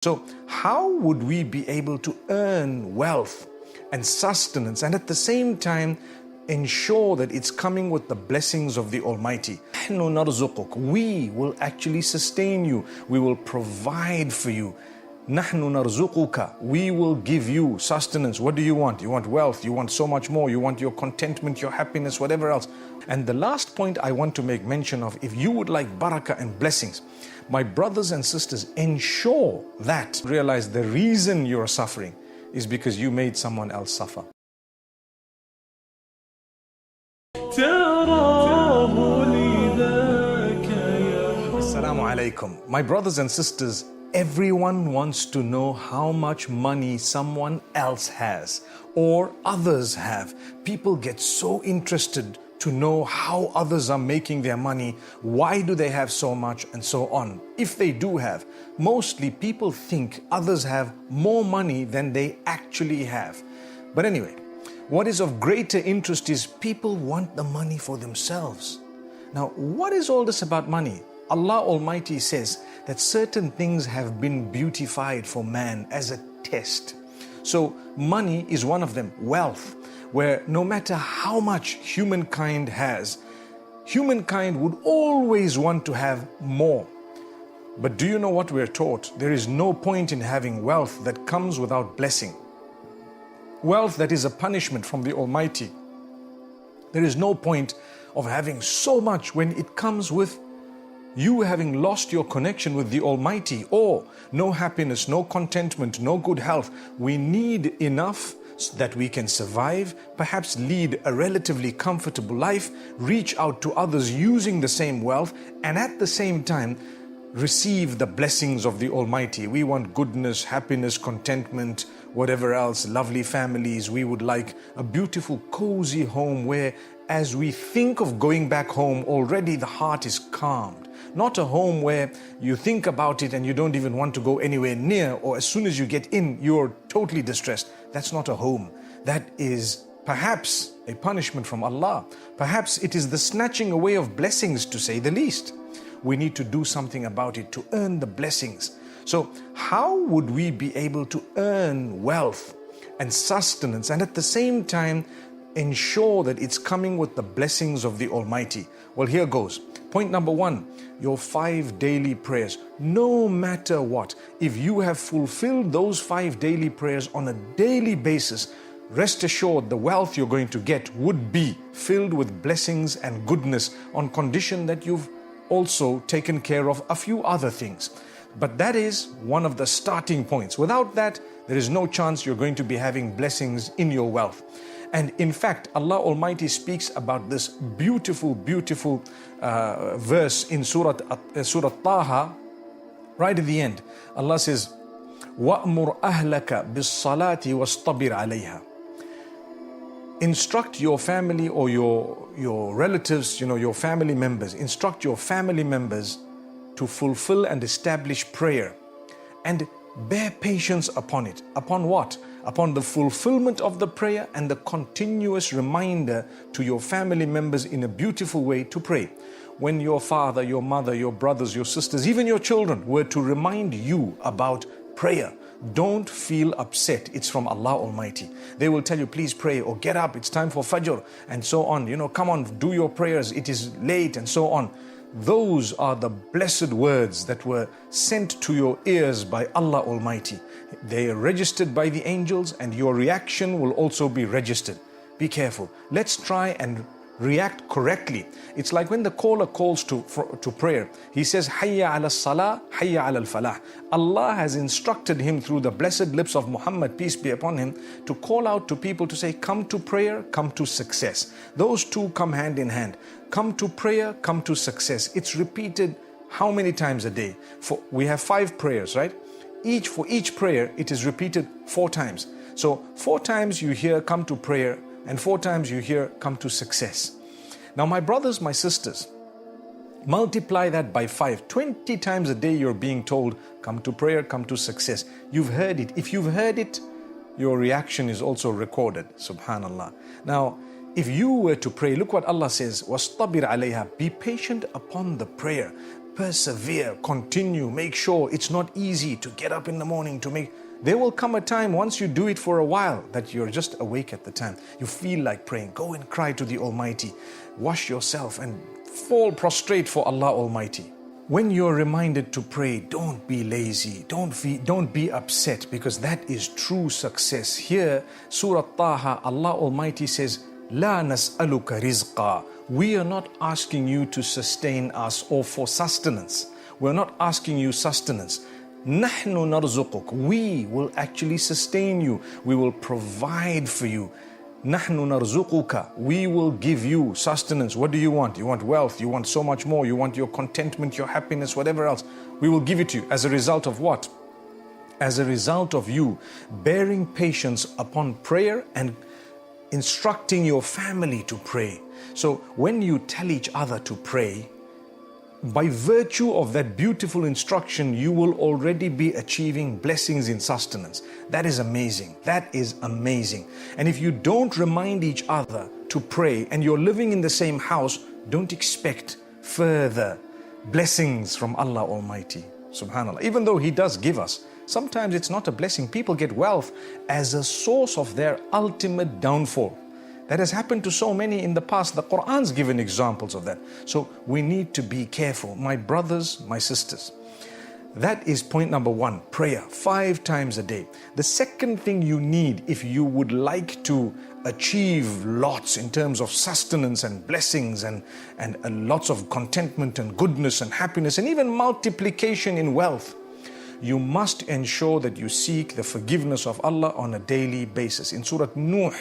So how would we be able to earn wealth and sustenance and at the same time ensure that it's coming with the blessings of the Almighty? We will actually sustain you. We will provide for you. We will give you sustenance. What do you want? You want wealth. You want so much more. You want your contentment, your happiness, whatever else. And the last point I want to make mention of, if you would like barakah and blessings, my brothers and sisters, ensure that realize the reason you're suffering is because you made someone else suffer. Assalamu alaikum. My brothers and sisters, everyone wants to know how much money someone else has or others have. People get so interested to know how others are making their money, why do they have so much, and so on. If they do have, mostly people think others have more money than they actually have. But anyway, what is of greater interest is people want the money for themselves. Now, what is all this about money? Allah Almighty says that certain things have been beautified for man as a test. So money is one of them, wealth, where no matter how much humankind has, humankind would always want to have more. But do you know what we're taught? There is no point in having wealth that comes without blessing. Wealth that is a punishment from the Almighty. There is no point of having so much when it comes with you having lost your connection with the Almighty, or no happiness, no contentment, no good health. We need enough so that we can survive, perhaps lead a relatively comfortable life, reach out to others using the same wealth, and at the same time receive the blessings of the Almighty. We want goodness, happiness, contentment, whatever else, lovely families. We would like a beautiful, cozy home where as we think of going back home, already the heart is calmed. Not a home where you think about it and you don't even want to go anywhere near, or as soon as you get in, you're totally distressed. That's not a home. That is perhaps a punishment from Allah. Perhaps it is the snatching away of blessings, to say the least. We need to do something about it to earn the blessings. So how would we be able to earn wealth and sustenance and at the same time ensure that it's coming with the blessings of the Almighty? Well, here goes. Point number one, your 5 daily prayers. No matter what, if you have fulfilled those 5 daily prayers on a daily basis, rest assured the wealth you're going to get would be filled with blessings and goodness, on condition that you've also taken care of a few other things. But that is one of the starting points. Without that, there is no chance you're going to be having blessings in your wealth. And in fact, Allah Almighty speaks about this beautiful, beautiful verse in Surah Taha, right at the end. Allah says, وَأْمُرْ أَهْلَكَ بِالصَّلَاةِ وَاسْطَبِرْ عَلَيْهَا. Instruct your family or your relatives, your family members, instruct your family members to fulfill and establish prayer and bear patience upon it. Upon what? Upon the fulfillment of the prayer and the continuous reminder to your family members in a beautiful way to pray. When your father, your mother, your brothers, your sisters, even your children were to remind you about prayer, don't feel upset. It's from Allah Almighty. They will tell you, please pray, or get up, it's time for Fajr, and so on. Come on, do your prayers, it is late, and so on. Those are the blessed words that were sent to your ears by Allah Almighty. They are registered by the angels, and your reaction will also be registered. Be careful. Let's try and react correctly. It's like when the caller calls to prayer. He says, Hayya ala salah, Hayya ala falah. Allah has instructed him through the blessed lips of Muhammad, peace be upon him, to call out to people to say, come to prayer, come to success. Those two come hand in hand. Come to prayer, come to success. It's repeated how many times a day? We have 5 prayers, right? For each prayer, it is repeated 4 times. So 4 times you hear come to prayer, and 4 times you hear come to success. Now my brothers, my sisters, multiply that by 5. 20 times a day you're being told, come to prayer, come to success. You've heard it. If you've heard it, your reaction is also recorded. Subhanallah. Now, if you were to pray, look what Allah says, وَاسْطَبِرْ عَلَيْهَا. Be patient upon the prayer. persevere, continue, make sure. It's not easy to get up in the morning to make. There will come a time once you do it for a while that you're just awake at the time. You feel like praying. Go and cry to the Almighty. Wash yourself and fall prostrate for Allah Almighty. When you're reminded to pray, don't be lazy, don't be upset, because that is true success. Here, Surah Taha, Allah Almighty says, La nas'aluka rizqa. We are not asking you to sustain us or for sustenance. We're not asking you sustenance. Nahnu narzuquk. We will actually sustain you. We will provide for you. Nahnu narzuquka. We will give you sustenance. What do you want? You want wealth. You want so much more. You want your contentment, your happiness, whatever else. We will give it to you. As a result of what? As a result of you bearing patience upon prayer and instructing your family to pray. So when you tell each other to pray, by virtue of that beautiful instruction, you will already be achieving blessings in sustenance. That is amazing. That is amazing. And if you don't remind each other to pray and you're living in the same house, don't expect further blessings from Allah Almighty. Subhanallah. Even though He does give us, sometimes it's not a blessing. People get wealth as a source of their ultimate downfall. That has happened to so many in the past. The Quran's given examples of that. So we need to be careful. My brothers, my sisters. That is point number one, prayer 5 times a day. The second thing you need if you would like to achieve lots in terms of sustenance and blessings and lots of contentment and goodness and happiness and even multiplication in wealth, you must ensure that you seek the forgiveness of Allah on a daily basis. In Surah Nuh,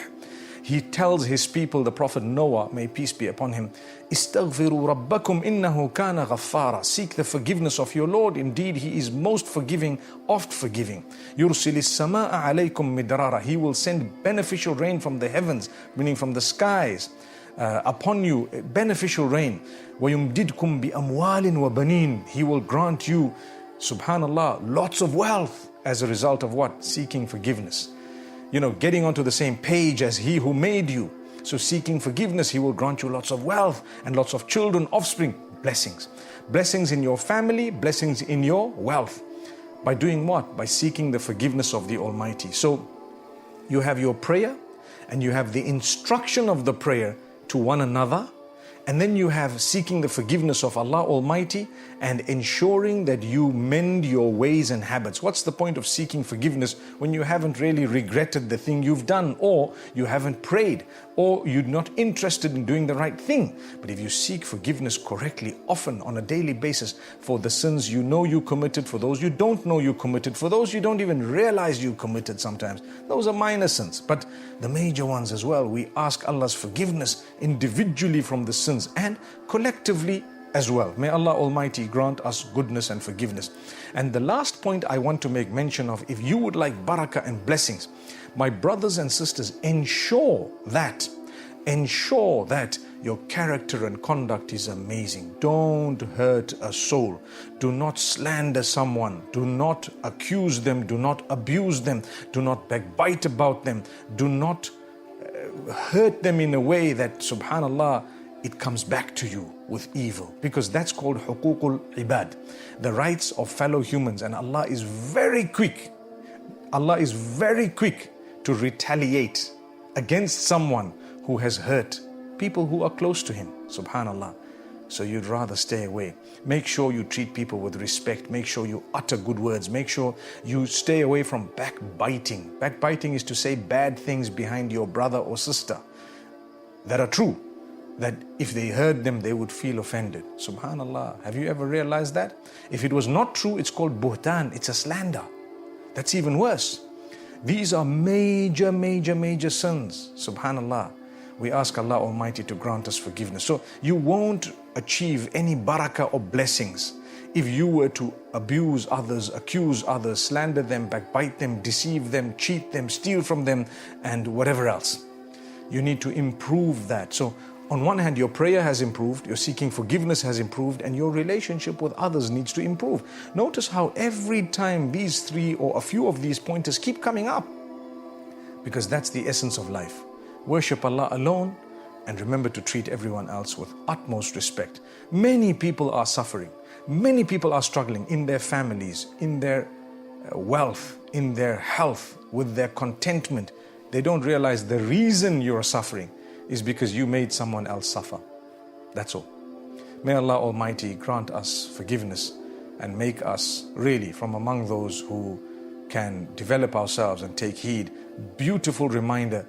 He tells his people, the Prophet Noah, may peace be upon him, Istaghfiru rabbakum innahu kana ghaffara. Seek the forgiveness of your Lord. Indeed, He is most forgiving, oft forgiving. Yursilis sama'a alaykum midrara. He will send beneficial rain from the heavens, meaning from the skies, upon you, beneficial rain. وَيُمْدِدْكُمْ بِأَمْوَالٍ وَبَنِينَ. He will grant you, subhanallah, lots of wealth as a result of what? Seeking forgiveness. Getting onto the same page as He who made you. So seeking forgiveness, He will grant you lots of wealth and lots of children, offspring, blessings. Blessings in your family, blessings in your wealth. By doing what? By seeking the forgiveness of the Almighty. So you have your prayer and you have the instruction of the prayer to one another. And then you have seeking the forgiveness of Allah Almighty and ensuring that you mend your ways and habits. What's the point of seeking forgiveness when you haven't really regretted the thing you've done, or you haven't prayed, or you're not interested in doing the right thing? But if you seek forgiveness correctly, often on a daily basis, for the sins you know you committed, for those you don't know you committed, for those you don't even realize you committed sometimes, those are minor sins. But the major ones as well, we ask Allah's forgiveness individually from the sins and collectively as well. May Allah Almighty grant us goodness and forgiveness. And the last point I want to make mention of, if you would like barakah and blessings, my brothers and sisters, ensure that your character and conduct is amazing. Don't hurt a soul. Do not slander someone. Do not accuse them. Do not abuse them. Do not backbite about them. Do not hurt them in a way that, subhanallah, it comes back to you with evil, because that's called huququl ibad, the rights of fellow humans. And Allah is very quick to retaliate against someone who has hurt people who are close to Him, subhanallah. So you'd rather stay away. Make sure you treat people with respect. Make sure you utter good words. Make sure you stay away from backbiting. Backbiting is to say bad things behind your brother or sister that are true, that if they heard them, they would feel offended. Subhanallah. Have you ever realized that? If it was not true, it's called buhtan. It's a slander. That's even worse. These are major, major, major sins. Subhanallah. We ask Allah Almighty to grant us forgiveness. So you won't achieve any barakah or blessings if you were to abuse others, accuse others, slander them, backbite them, deceive them, cheat them, steal from them, and whatever else. You need to improve that. So on one hand, your prayer has improved, your seeking forgiveness has improved, and your relationship with others needs to improve. Notice how every time these 3 or a few of these pointers keep coming up, because that's the essence of life. Worship Allah alone and remember to treat everyone else with utmost respect. Many people are suffering. Many people are struggling in their families, in their wealth, in their health, with their contentment. They don't realize the reason you're suffering is because you made someone else suffer. That's all. May Allah Almighty grant us forgiveness and make us really from among those who can develop ourselves and take heed. Beautiful reminder.